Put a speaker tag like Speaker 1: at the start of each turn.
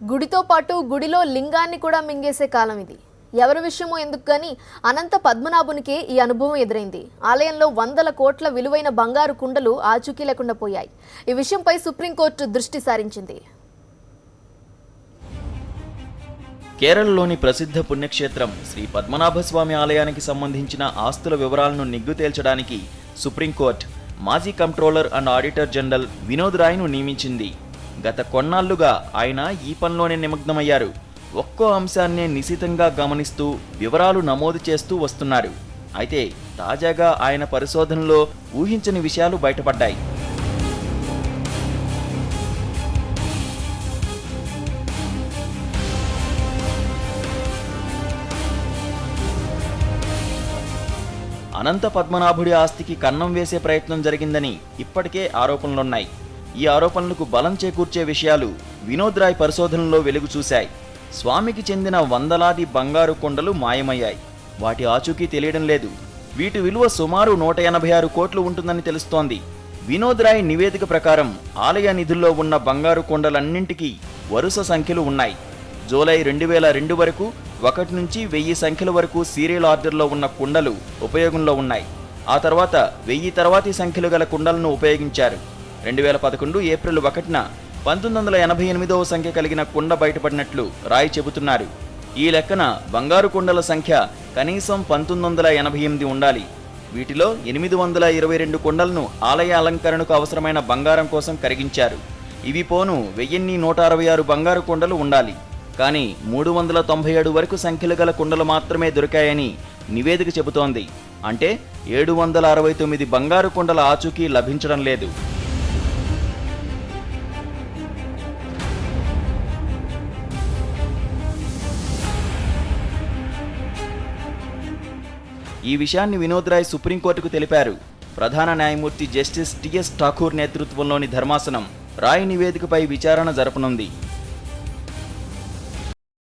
Speaker 1: గుడితో పాటు గుడిలో లింగాన్ని కూడా మింగేసే కాలం ఇది. ఎవరి విషయమో ఎందుకు కానీ అనంత పద్మనాభునికే ఈ అనుభవం ఎదురైంది. ఆలయంలో వందల కోట్ల విలువైన బంగారు కుండలు ఆచూకీ లేకుండా పోయాయి. ఈ విషయంపై సుప్రీంకోర్టు దృష్టి సారించింది.
Speaker 2: కేరళలోని ప్రసిద్ధ పుణ్యక్షేత్రం శ్రీ పద్మనాభస్వామి ఆలయానికి సంబంధించిన ఆస్తుల వివరాలను నిగ్గు తేల్చడానికి సుప్రీంకోర్టు మాజీ comptroller and auditor general Vinod రాయ్ను నియమించింది. గత కొన్నాళ్లుగా ఆయన ఈ పనిలోనే నిమగ్నమయ్యారు. ఒక్కో అంశాన్నే నిశితంగా గమనిస్తూ వివరాలు నమోదు చేస్తూ వస్తున్నారు. అయితే తాజాగా ఆయన పరిశోధనలో ఊహించని విషయాలు బయటపడ్డాయి. అనంత పద్మనాభుడి ఆస్తికి కన్నం వేసే ప్రయత్నం జరిగిందని ఇప్పటికే ఆరోపణలున్నాయి. ఈ ఆరోపణలకు బలం చేకూర్చే విషయాలు వినోద్ రాయ్ పరిశోధనలో వెలుగు చూశాయి. స్వామికి చెందిన వందలాది బంగారు కొండలు మాయమయ్యాయి. వాటి ఆచూకీ తెలియడం లేదు. వీటి విలువ సుమారు 186 కోట్లు ఉంటుందని తెలుస్తోంది. వినోద్ రాయ్ నివేదిక ప్రకారం ఆలయ నిధుల్లో ఉన్న బంగారు కొండలన్నింటికీ వరుస సంఖ్యలు ఉన్నాయి. జూలై 2002 వరకు 1 నుంచి 1000 సంఖ్యల వరకు సీరియల్ ఆర్డర్లో ఉన్న కుండలు ఉపయోగంలో ఉన్నాయి. ఆ తర్వాత 1000 తర్వాతి సంఖ్యలు గల కుండలను ఉపయోగించారు. 2011 ఏప్రిల్ 1న 1988వ సంఖ్య కలిగిన కుండ బయటపడినట్లు రాయ్ చెబుతున్నారు. ఈ లెక్కన బంగారు కుండల సంఖ్య కనీసం 1988 ఉండాలి. వీటిలో 822 కుండలను ఆలయ అలంకరణకు అవసరమైన బంగారం కోసం కరిగించారు. ఇవి పోను 1166 బంగారు కుండలు ఉండాలి. కానీ 397 వరకు సంఖ్యలు గల కుండలు మాత్రమే దొరికాయని నివేదిక చెబుతోంది. అంటే 769 బంగారు కుండల ఆచూకీ లభించడం లేదు. ఈ విషయాన్ని వినోద్ రాయ్ సుప్రీంకోర్టుకు తెలిపారు. ప్రధాన న్యాయమూర్తి జస్టిస్ టిఎస్ ఠాకూర్ నేతృత్వంలోని ధర్మాసనం రాయ్ నివేదికపై విచారణ జరపనుంది.